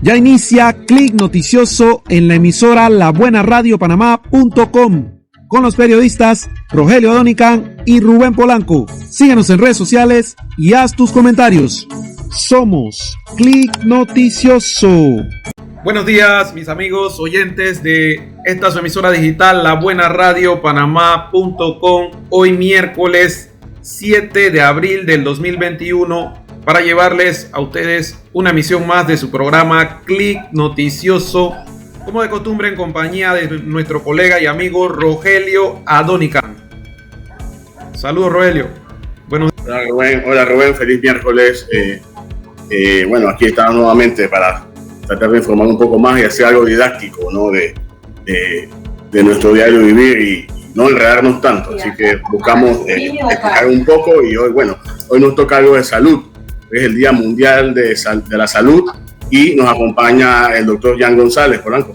Ya inicia Clic Noticioso en la emisora labuenaradiopanamá.com con los periodistas Rogelio Adonican y Rubén Polanco. Síguenos en redes sociales y haz tus comentarios. Somos Clic Noticioso. Buenos días, mis amigos oyentes de esta su emisora digital labuenaradiopanamá.com. Hoy miércoles 7 de abril del 2021 para llevarles a ustedes una emisión más de su programa Clic Noticioso, como de costumbre en compañía de nuestro colega y amigo Rogelio Adonican. Saludos, Rogelio. Buenos días. Hola Rubén, feliz miércoles. Bueno, aquí estamos nuevamente para tratar de informar un poco más y hacer algo didáctico, ¿no? de nuestro diario vivir y no enredarnos tanto. Así que buscamos explicar un poco y hoy nos toca algo de salud. Es el Día Mundial de la Salud y nos acompaña el doctor Jan González Polanco.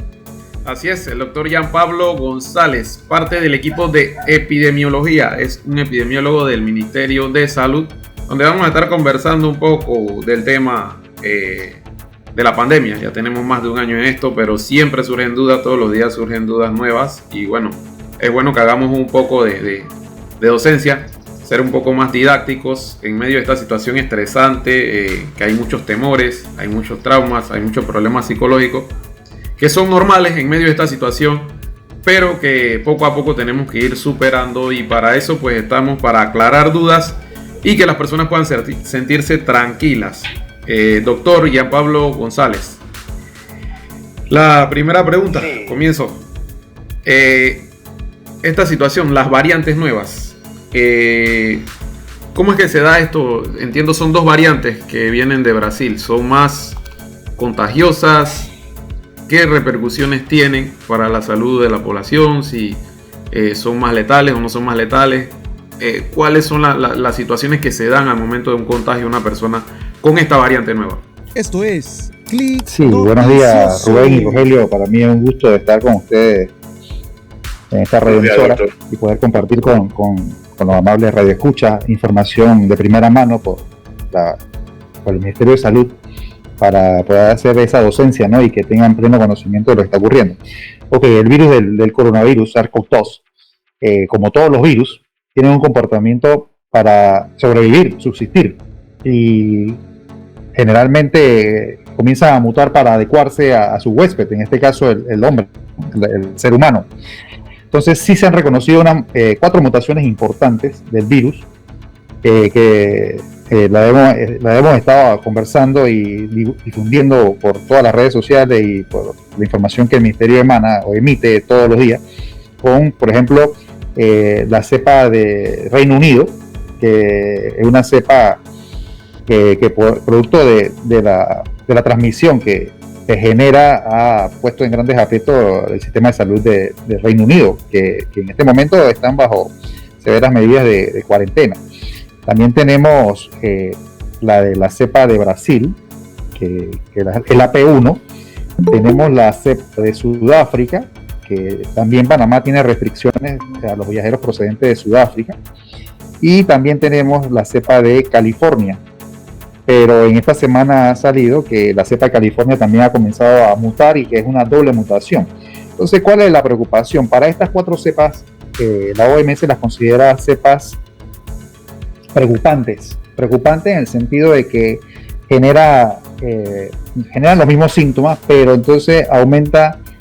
Así es, el doctor Jan Pablo González, parte del equipo de epidemiología, es un epidemiólogo del Ministerio de Salud, donde vamos a estar conversando un poco del tema de la pandemia. Ya tenemos más de un año en esto, pero siempre surgen dudas, todos los días surgen dudas nuevas y bueno, es bueno que hagamos un poco de docencia, ser un poco más didácticos en medio de esta situación estresante, que hay muchos temores, hay muchos traumas, hay muchos problemas psicológicos que son normales en medio de esta situación, pero que poco a poco tenemos que ir superando, y para eso pues estamos para aclarar dudas y que las personas puedan sentirse tranquilas. Doctor Jan Pablo González, la primera pregunta, comienzo. Esta situación, las variantes nuevas, ¿cómo es que se da esto? Entiendo, son dos variantes que vienen de Brasil. ¿Son más contagiosas? ¿Qué repercusiones tienen para la salud de la población? Si son más letales o no son más letales. ¿Cuáles son las situaciones que se dan al momento de un contagio de una persona con esta variante nueva? Esto es Clic. Sí, buenos días, Rubén y Rogelio. Para mí es un gusto estar con ustedes en esta radioemisora y poder compartir con los amables radioescuchas información de primera mano por el Ministerio de Salud para poder hacer esa docencia, ¿no? Y que tengan pleno conocimiento de lo que está ocurriendo. Ok, el virus del coronavirus, SARS-CoV-2, como todos los virus, tiene un comportamiento para sobrevivir, subsistir, y generalmente comienza a mutar para adecuarse a su huésped, en este caso el hombre, el ser humano. Entonces sí se han reconocido 4 mutaciones importantes del virus que la hemos estado conversando y difundiendo por todas las redes sociales y por la información que el Ministerio emana o emite todos los días, con, por ejemplo, la cepa de Reino Unido, que es una cepa que producto de la transmisión que genera, ha puesto en grandes aprietos el sistema de salud de Reino Unido, que en este momento están bajo severas medidas de cuarentena. También tenemos la de la cepa de Brasil, que es el AP1. Tenemos la cepa de Sudáfrica, que también Panamá tiene restricciones a los viajeros procedentes de Sudáfrica. Y también tenemos la cepa de California. Pero en esta semana ha salido que la cepa de California también ha comenzado a mutar y que es una doble mutación. Entonces, ¿cuál es la preocupación? Para estas 4 cepas, la OMS las considera cepas preocupantes en el sentido de que generan los mismos síntomas, pero entonces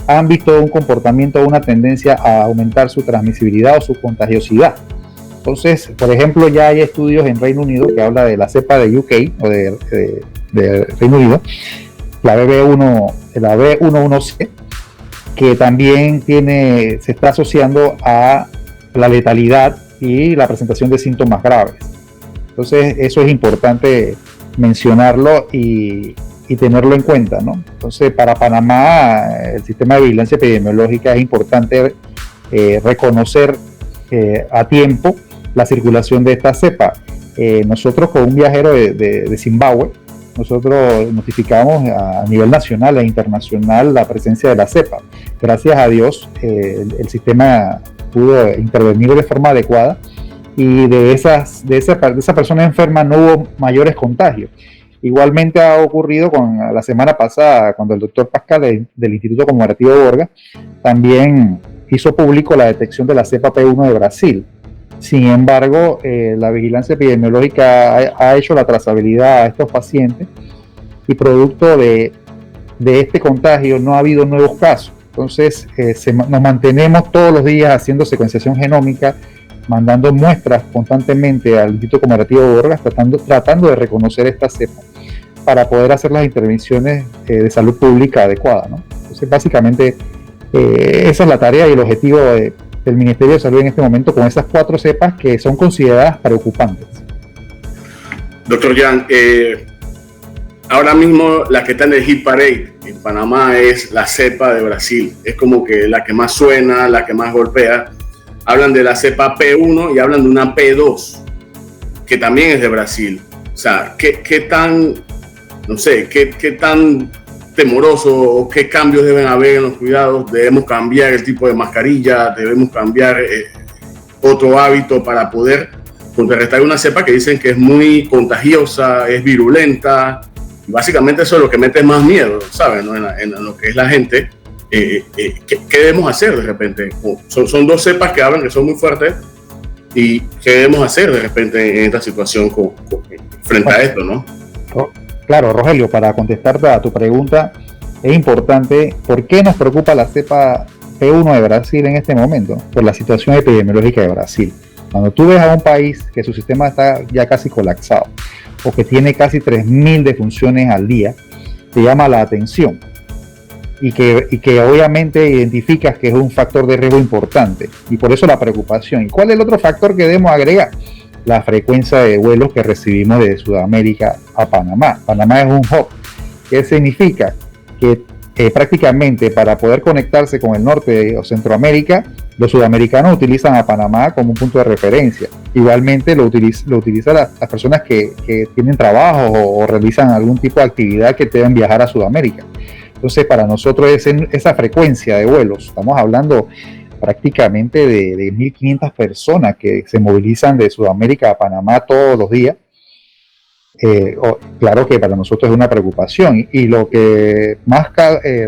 han visto un comportamiento, una tendencia a aumentar su transmisibilidad o su contagiosidad. Entonces, por ejemplo, ya hay estudios en Reino Unido que habla de la cepa de UK o de Reino Unido, la B11C, que también se está asociando a la letalidad y la presentación de síntomas graves. Entonces, eso es importante mencionarlo y tenerlo en cuenta, ¿no? Entonces, para Panamá, el sistema de vigilancia epidemiológica, es importante reconocer a tiempo la circulación de esta cepa. Nosotros, con un viajero de Zimbabue, nosotros notificamos a nivel nacional e internacional la presencia de la cepa. Gracias a Dios, el sistema pudo intervenir de forma adecuada y de esa persona enferma no hubo mayores contagios. Igualmente ha ocurrido con la semana pasada, cuando el doctor Pascal del Instituto Conmemorativo Borga también hizo público la detección de la cepa P1 de Brasil. Sin embargo, la vigilancia epidemiológica ha hecho la trazabilidad a estos pacientes y producto de este contagio no ha habido nuevos casos. Entonces, nos mantenemos todos los días haciendo secuenciación genómica, mandando muestras constantemente al Instituto Conmemorativo Borgas, tratando de reconocer esta cepa para poder hacer las intervenciones de salud pública adecuadas, ¿no? Entonces, básicamente, esa es la tarea y el objetivo del Ministerio de Salud en este momento con esas 4 cepas que son consideradas preocupantes. Doctor Jan, ahora mismo la que está en el hit parade en Panamá es la cepa de Brasil. Es como que la que más suena, la que más golpea. Hablan de la cepa P1 y hablan de una P2, que también es de Brasil. O sea, ¿qué tan temoroso o qué cambios deben haber en los cuidados? ¿Debemos cambiar el tipo de mascarilla? ¿Debemos cambiar otro hábito para poder contrarrestar una cepa que dicen que es muy contagiosa, es virulenta? Básicamente eso es lo que mete más miedo, ¿saben? ¿No? En lo que es la gente. ¿Qué debemos hacer de repente? Son 2 cepas que hablan que son muy fuertes. ¿Y qué debemos hacer de repente en esta situación frente a esto, no? Claro, Rogelio, para contestarte a tu pregunta, es importante, ¿por qué nos preocupa la cepa P1 de Brasil en este momento? Por la situación epidemiológica de Brasil. Cuando tú ves a un país que su sistema está ya casi colapsado, o que tiene casi 3.000 defunciones al día, te llama la atención. Y que obviamente identificas que es un factor de riesgo importante, y por eso la preocupación. ¿Y cuál es el otro factor que debemos agregar? La frecuencia de vuelos que recibimos de Sudamérica a Panamá. Panamá es un hub. ¿Qué significa? Que prácticamente para poder conectarse con el norte o Centroamérica, los sudamericanos utilizan a Panamá como un punto de referencia. Igualmente lo utilizan las personas que tienen trabajo o realizan algún tipo de actividad que deben viajar a Sudamérica. Entonces, para nosotros esa frecuencia de vuelos, estamos hablando prácticamente de 1.500 personas que se movilizan de Sudamérica a Panamá todos los días. Claro que para nosotros es una preocupación, y lo que más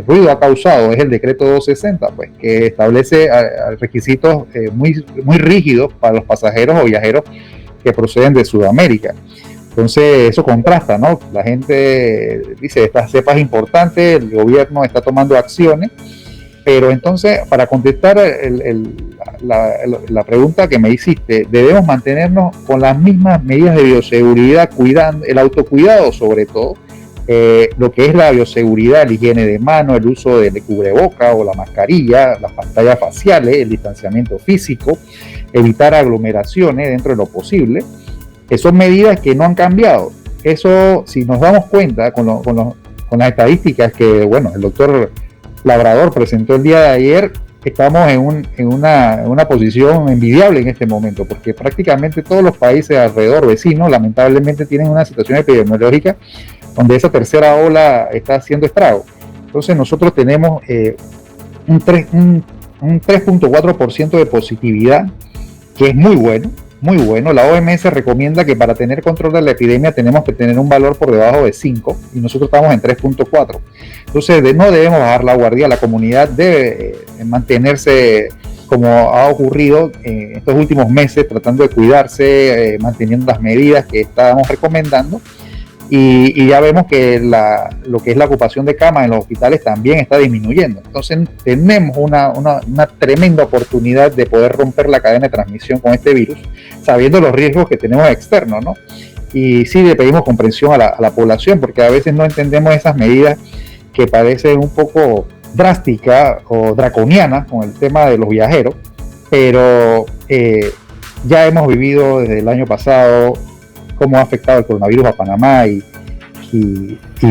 ruido ha causado es el decreto 260, pues, que establece requisitos muy rígidos para los pasajeros o viajeros que proceden de Sudamérica. Entonces eso contrasta, ¿no? La gente dice, esta cepa es importante, el gobierno está tomando acciones, pero entonces, para contestar la pregunta que me hiciste, debemos mantenernos con las mismas medidas de bioseguridad, cuidando el autocuidado sobre todo, lo que es la bioseguridad, la higiene de mano, el uso del cubreboca o la mascarilla, las pantallas faciales, el distanciamiento físico, evitar aglomeraciones dentro de lo posible. Son medidas que no han cambiado. Eso, si nos damos cuenta con las estadísticas que, bueno, el doctor Labrador presentó el día de ayer, estamos en una posición envidiable en este momento, porque prácticamente todos los países alrededor vecinos lamentablemente tienen una situación epidemiológica donde esa tercera ola está haciendo estrago. Entonces nosotros tenemos un 3.4% de positividad, que es muy bueno. Muy bueno. La OMS recomienda que para tener control de la epidemia tenemos que tener un valor por debajo de 5, y nosotros estamos en 3.4. Entonces no debemos bajar la guardia. La comunidad debe mantenerse, como ha ocurrido en estos últimos meses, tratando de cuidarse, manteniendo las medidas que estábamos recomendando. Y ya vemos que lo que es la ocupación de camas en los hospitales también está disminuyendo. Entonces tenemos una tremenda oportunidad de poder romper la cadena de transmisión con este virus, sabiendo los riesgos que tenemos externos, ¿no? Y sí le pedimos comprensión a la población, porque a veces no entendemos esas medidas que parecen un poco drásticas o draconianas con el tema de los viajeros, pero ya hemos vivido desde el año pasado cómo ha afectado el coronavirus a Panamá y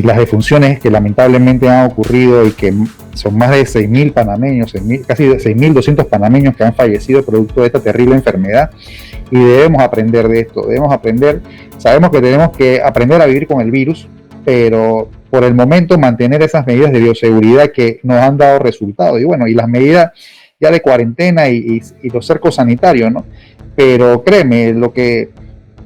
las defunciones que lamentablemente han ocurrido, y que son más de 6.000 panameños, casi 6.200 panameños que han fallecido producto de esta terrible enfermedad. Y debemos aprender de esto, sabemos que tenemos que aprender a vivir con el virus, pero por el momento mantener esas medidas de bioseguridad que nos han dado resultados, y bueno, y las medidas ya de cuarentena y los cercos sanitarios, ¿no? Pero créeme, lo que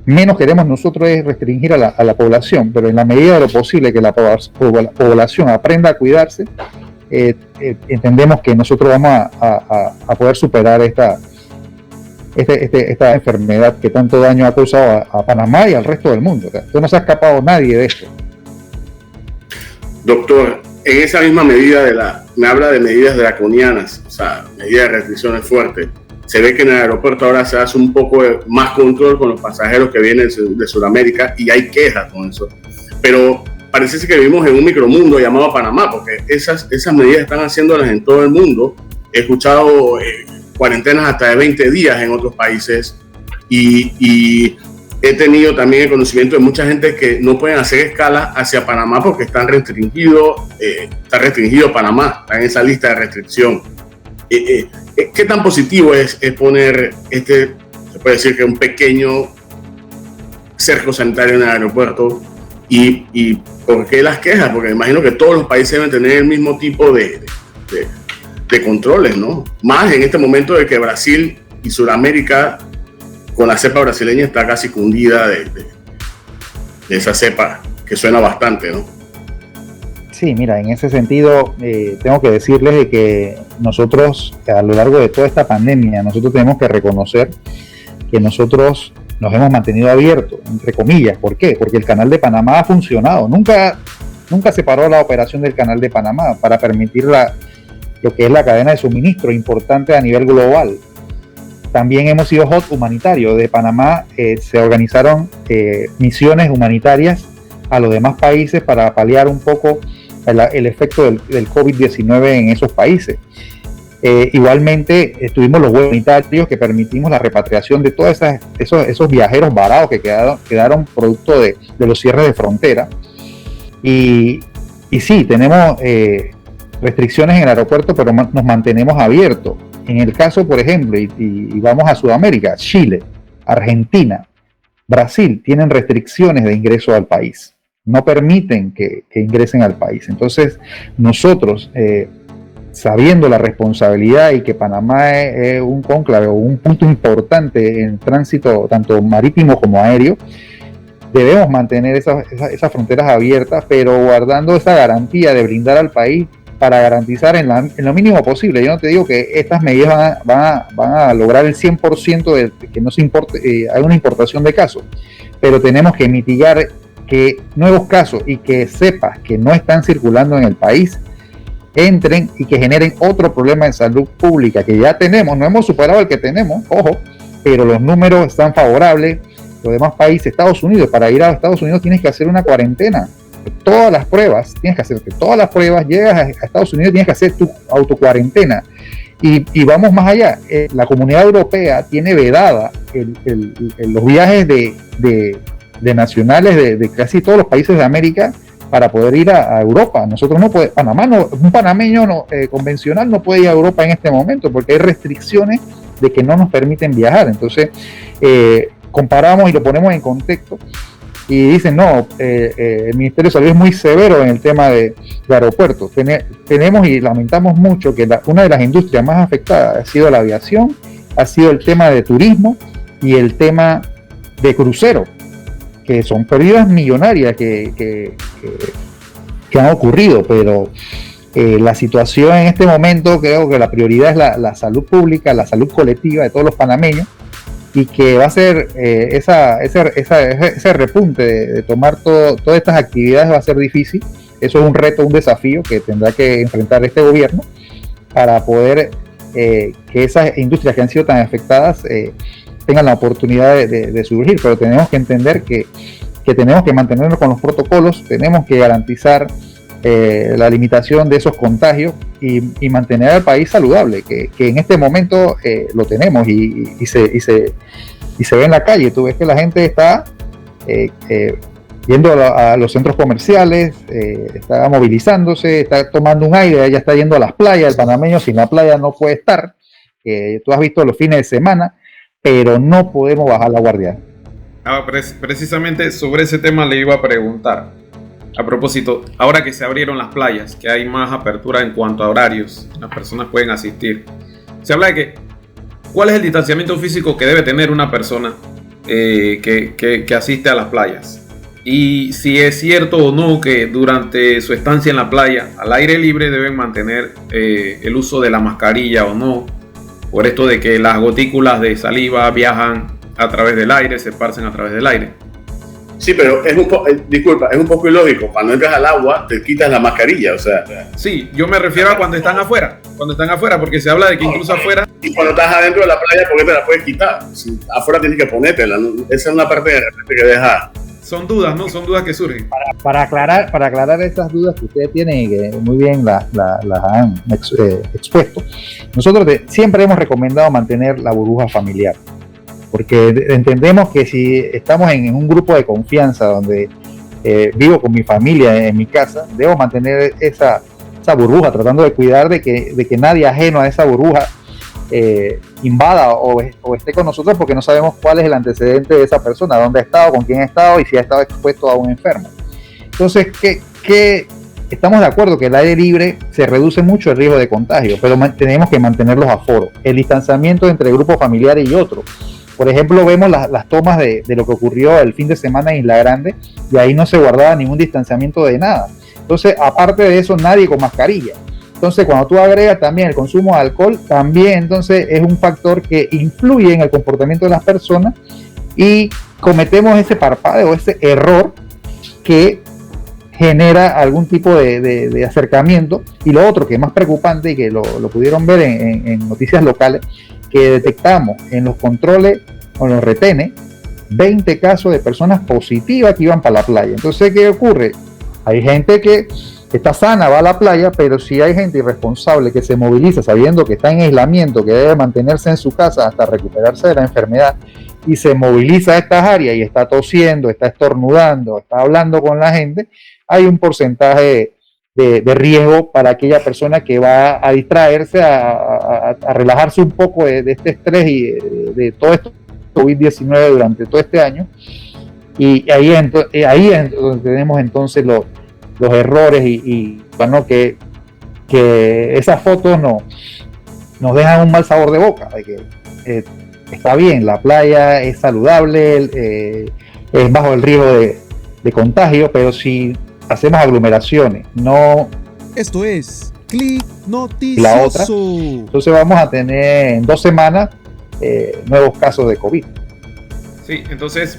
menos queremos nosotros es restringir a la población, pero en la medida de lo posible que la población aprenda a cuidarse, entendemos que nosotros vamos a poder superar esta enfermedad que tanto daño ha causado a Panamá y al resto del mundo. Entonces no se ha escapado nadie de esto. Doctor, en esa misma medida me habla de medidas draconianas, o sea, medidas de restricciones fuertes. Se ve que en el aeropuerto ahora se hace un poco más control con los pasajeros que vienen de Sudamérica y hay quejas con eso. Pero parece que vivimos en un micromundo llamado Panamá, porque esas medidas están haciéndolas en todo el mundo. He escuchado cuarentenas hasta de 20 días en otros países y he tenido también el conocimiento de mucha gente que no pueden hacer escala hacia Panamá porque está restringido Panamá, está en esa lista de restricción. ¿Qué tan positivo es poner se puede decir que un pequeño cerco sanitario en el aeropuerto? ¿Y por qué las quejas? Porque me imagino que todos los países deben tener el mismo tipo de controles, ¿no? Más en este momento de que Brasil y Sudamérica, con la cepa brasileña, está casi cundida de esa cepa que suena bastante, ¿no? Sí, mira, en ese sentido tengo que decirles de que nosotros a lo largo de toda esta pandemia, nosotros tenemos que reconocer que nosotros nos hemos mantenido abiertos, entre comillas. ¿Por qué? Porque el canal de Panamá ha funcionado. Nunca se paró la operación del canal de Panamá para permitir lo que es la cadena de suministro importante a nivel global. También hemos sido hub humanitario. De Panamá se organizaron misiones humanitarias a los demás países para paliar un poco el efecto del COVID-19 en esos países. Igualmente estuvimos los vuelos humanitarios que permitimos la repatriación de todos esos viajeros varados que quedaron producto de los cierres de frontera. Y sí, tenemos restricciones en el aeropuerto, pero nos mantenemos abiertos. En el caso, por ejemplo, y vamos a Sudamérica, Chile, Argentina, Brasil, tienen restricciones de ingreso al país. No permiten que ingresen al país. Entonces, nosotros, sabiendo la responsabilidad y que Panamá es un cónclave o un punto importante en tránsito tanto marítimo como aéreo, debemos mantener esas fronteras abiertas, pero guardando esa garantía de brindar al país para garantizar en lo mínimo posible. Yo no te digo que estas medidas van a lograr el 100% de que no se importe, hay una importación de casos, pero tenemos que mitigar que nuevos casos y que cepas que no están circulando en el país entren y que generen otro problema de salud pública que ya tenemos. No hemos superado el que tenemos, ojo, pero los números están favorables. Los demás países, Estados Unidos, para ir a Estados Unidos tienes que hacer una cuarentena. Todas las pruebas, llegas a Estados Unidos, tienes que hacer tu autocuarentena. Y vamos más allá, la Comunidad Europea tiene vedada los viajes de nacionales de casi todos los países de América para poder ir a Europa. Nosotros no podemos, un panameño convencional no puede ir a Europa en este momento porque hay restricciones de que no nos permiten viajar. Entonces, comparamos y lo ponemos en contexto y dicen, no, el Ministerio de Salud es muy severo en el tema de aeropuertos. Tenemos y lamentamos mucho que una de las industrias más afectadas ha sido la aviación, ha sido el tema de turismo y el tema de crucero, que son pérdidas millonarias que han ocurrido, pero la situación en este momento, creo que la prioridad es la salud pública, la salud colectiva de todos los panameños, y que va a ser ese repunte de tomar todas estas actividades va a ser difícil. Eso es un reto, un desafío que tendrá que enfrentar este gobierno para poder que esas industrias que han sido tan afectadas tengan la oportunidad de surgir, pero tenemos que entender que tenemos que mantenernos con los protocolos, tenemos que garantizar la limitación de esos contagios y mantener al país saludable, que en este momento lo tenemos y se ve en la calle. Tú ves que la gente está yendo a los centros comerciales, está movilizándose, está tomando un aire, ya está yendo a las playas. El panameño sin la playa no puede estar. Tú has visto los fines de semana, pero no podemos bajar la guardia. Precisamente sobre ese tema le iba a preguntar. A propósito, ahora que se abrieron las playas, que hay más apertura en cuanto a horarios, las personas pueden asistir. Se habla de que, ¿cuál es el distanciamiento físico que debe tener una persona que asiste a las playas. Y si es cierto o no que durante su estancia en la playa, al aire libre, deben mantener el uso de la mascarilla o no, por esto de que las gotículas de saliva viajan a través del aire, se esparcen a través del aire. Sí, pero es un poco ilógico. Cuando entras al agua, te quitas la mascarilla, o sea. Sí, yo me refiero a cuando están afuera, porque se habla de que incluso afuera. Y cuando estás adentro de la playa, ¿por qué te la puedes quitar? Si afuera tienes que ponértela, ¿no? Esa es una parte de repente que deja. Son dudas, ¿no? Son dudas que surgen. Para aclarar esas dudas que ustedes tienen y que muy bien las han expuesto, nosotros siempre hemos recomendado mantener la burbuja familiar, porque entendemos que si estamos en un grupo de confianza donde vivo con mi familia en mi casa, debo mantener esa burbuja, tratando de cuidar de que nadie ajeno a esa burbuja invada o esté con nosotros, porque no sabemos cuál es el antecedente de esa persona, dónde ha estado, con quién ha estado y si ha estado expuesto a un enfermo. Entonces, ¿qué estamos de acuerdo que el aire libre se reduce mucho el riesgo de contagio, pero tenemos que mantener los aforos, el distanciamiento entre grupos familiares y otros. Por ejemplo, vemos las tomas de lo que ocurrió el fin de semana en Isla Grande, y ahí no se guardaba ningún distanciamiento de nada. Entonces, aparte de eso, nadie con mascarilla. Entonces, cuando tú agregas también el consumo de alcohol, también entonces es un factor que influye en el comportamiento de las personas, y cometemos ese parpadeo, ese error que genera algún tipo de acercamiento. Y lo otro que es más preocupante, y que lo pudieron ver en noticias locales, que detectamos en los controles o en los retenes 20 casos de personas positivas que iban para la playa. Entonces, ¿qué ocurre? Hay gente que está sana, va a la playa, pero si hay gente irresponsable que se moviliza sabiendo que está en aislamiento, que debe mantenerse en su casa hasta recuperarse de la enfermedad, y se moviliza a estas áreas y está tosiendo, está estornudando, está hablando con la gente, hay un porcentaje de riesgo para aquella persona que va a distraerse, a relajarse un poco de este estrés y de todo esto COVID-19 durante todo este año. Y ahí es donde tenemos entonces los errores y bueno, que esas fotos nos dejan un mal sabor de boca, de que está bien, la playa es saludable, es bajo el riesgo de contagio, pero si hacemos aglomeraciones, no. Esto es Click Noticioso. La otra, entonces vamos a tener en 2 semanas nuevos casos de COVID. Sí, entonces,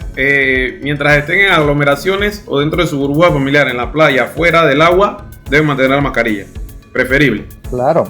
mientras estén en aglomeraciones o dentro de su burbuja familiar, en la playa, fuera del agua, deben mantener la mascarilla. Preferible. Claro,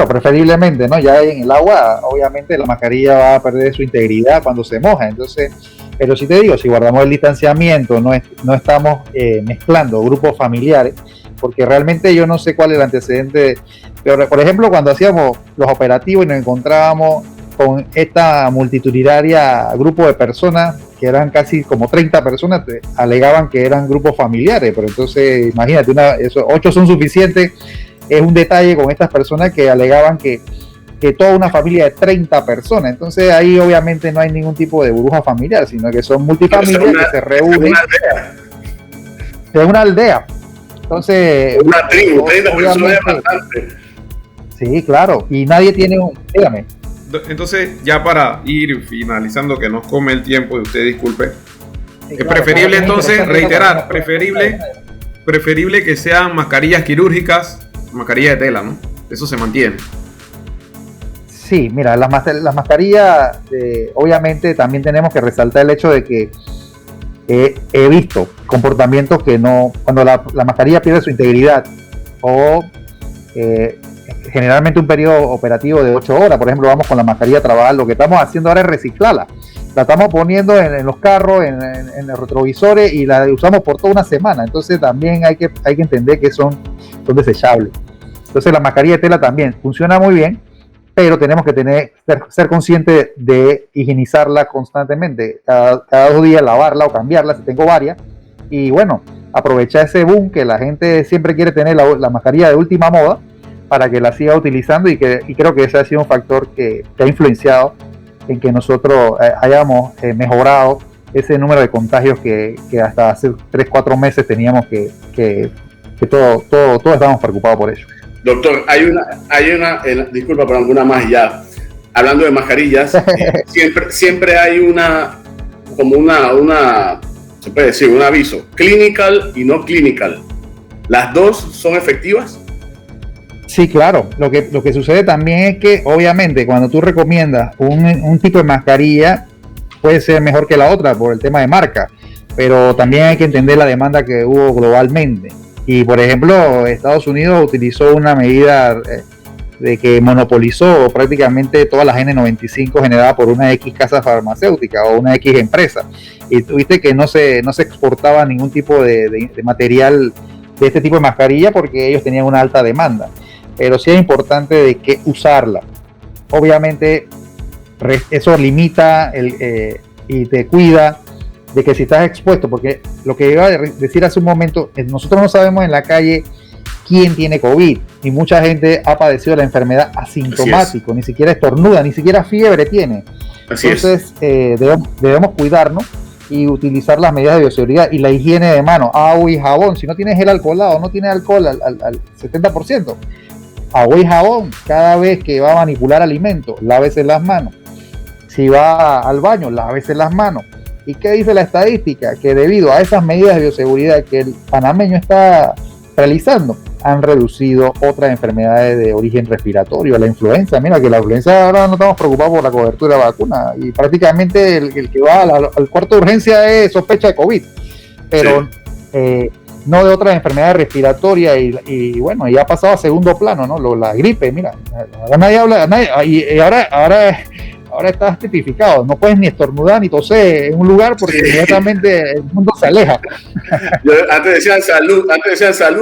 preferiblemente, ¿no? Ya en el agua, obviamente, la mascarilla va a perder su integridad cuando se moja. Entonces, pero si te digo, si guardamos el distanciamiento, no estamos mezclando grupos familiares, porque realmente yo no sé cuál es el antecedente. Pero, por ejemplo, cuando hacíamos los operativos y nos encontrábamos con esta multitudinaria grupo de personas, que eran casi como 30 personas, alegaban que eran grupos familiares, pero entonces imagínate, 8 son suficientes. Es un detalle con estas personas que alegaban que toda una familia de 30 personas, entonces ahí obviamente no hay ningún tipo de burbuja familiar, sino que son multifamilias que se reúnen en una aldea. Entonces, una tribu, 30 personas es bastante. Sí, claro, y nadie tiene dígame. Entonces, ya para ir finalizando, que nos come el tiempo, y usted disculpe, Sí, es preferible entonces reiterar, preferible que sean mascarillas quirúrgicas, mascarillas de tela, ¿no? Eso se mantiene. Sí, mira, las mascarillas, obviamente también tenemos que resaltar el hecho de que he visto comportamientos que no, cuando la mascarilla pierde su integridad, o generalmente un periodo operativo de 8 horas, por ejemplo, vamos con la mascarilla a trabajar, lo que estamos haciendo ahora es reciclarla. La estamos poniendo en los carros, en los retrovisores, y la usamos por toda una semana. Entonces también hay que entender que son desechables. Entonces la mascarilla de tela también funciona muy bien, pero tenemos que ser conscientes de higienizarla constantemente. Cada 2 días lavarla o cambiarla si tengo varias. Y bueno, aprovechar ese boom que la gente siempre quiere tener, la mascarilla de última moda, para que la siga utilizando, y creo que ese ha sido un factor que ha influenciado en que nosotros hayamos mejorado ese número de contagios que hasta hace 3-4 meses teníamos que todos estábamos preocupados por ello. Doctor, hay una disculpa por alguna más ya. Hablando de mascarillas, siempre hay como se puede decir, un aviso, clinical y no clinical. ¿Las dos son efectivas? Sí, claro. Lo que sucede también es que, obviamente, cuando tú recomiendas un tipo de mascarilla, puede ser mejor que la otra por el tema de marca, pero también hay que entender la demanda que hubo globalmente. Y, por ejemplo, Estados Unidos utilizó una medida de que monopolizó prácticamente todas las N95 generadas por una X casa farmacéutica o una X empresa. Y tuviste que no se exportaba ningún tipo de material de este tipo de mascarilla porque ellos tenían una alta demanda. Pero sí es importante de que usarla. Obviamente eso limita y te cuida de que si estás expuesto, porque lo que iba a decir hace un momento, nosotros no sabemos en la calle quién tiene COVID y mucha gente ha padecido la enfermedad asintomático, ni siquiera estornuda, ni siquiera fiebre tiene. Entonces debemos cuidarnos y utilizar las medidas de bioseguridad y la higiene de manos, agua y jabón. Si no tienes gel alcoholado, no tienes alcohol al 70%, agua y jabón. Cada vez que va a manipular alimentos, lávese las manos. Si va al baño, lávese las manos. ¿Y qué dice la estadística? Que debido a esas medidas de bioseguridad que el panameño está realizando, han reducido otras enfermedades de origen respiratorio, la influenza. Mira que la influenza ahora no estamos preocupados por la cobertura de vacuna y prácticamente el que va al cuarto de urgencia es sospecha de COVID, pero no de otras enfermedades respiratorias y bueno, ya ha pasado a segundo plano, ¿no? La gripe, mira, ahora nadie habla, y ahora estás tipificado, no puedes ni estornudar ni toser en un lugar porque inmediatamente el mundo se aleja. Antes decían salud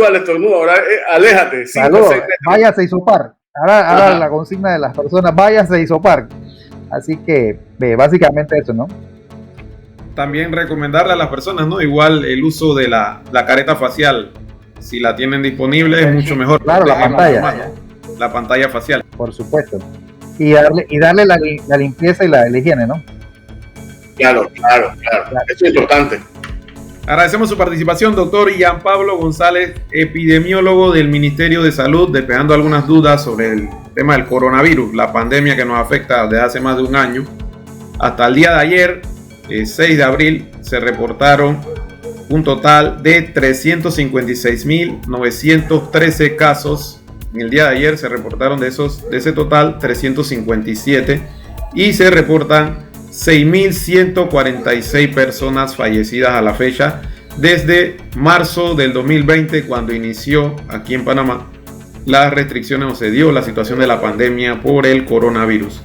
al estornudo, ahora aléjate. Salud, váyase a hisopar. Ahora la consigna de las personas, váyase a hisopar. Así que básicamente eso, ¿no? También recomendarle a las personas, ¿no? Igual el uso de la careta facial, si la tienen disponible es mucho mejor. Claro, la pantalla. La pantalla facial. Por supuesto. Y darle la limpieza y la higiene, ¿no? Claro. Eso es importante. Agradecemos su participación, doctor Ian Pablo González, epidemiólogo del Ministerio de Salud, despejando algunas dudas sobre el tema del coronavirus, la pandemia que nos afecta desde hace más de un año. Hasta el día de ayer, 6 de abril, se reportaron un total de 356.913 casos. En el día de ayer se reportaron de ese total 357 y se reportan 6.146 personas fallecidas a la fecha desde marzo del 2020, cuando inició aquí en Panamá las restricciones o se dio la situación de la pandemia por el coronavirus.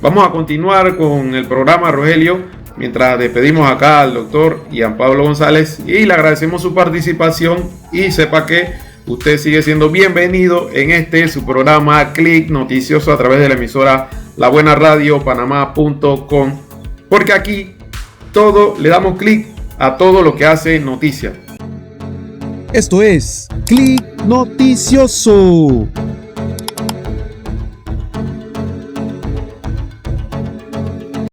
Vamos a continuar con el programa, Rogelio, mientras despedimos acá al doctor Ian Pablo González y le agradecemos su participación y sepa que usted sigue siendo bienvenido en su programa Click Noticioso a través de la emisora La Buena Radio Panamá.com, porque aquí le damos clic a todo lo que hace noticia. Esto es Click Noticioso.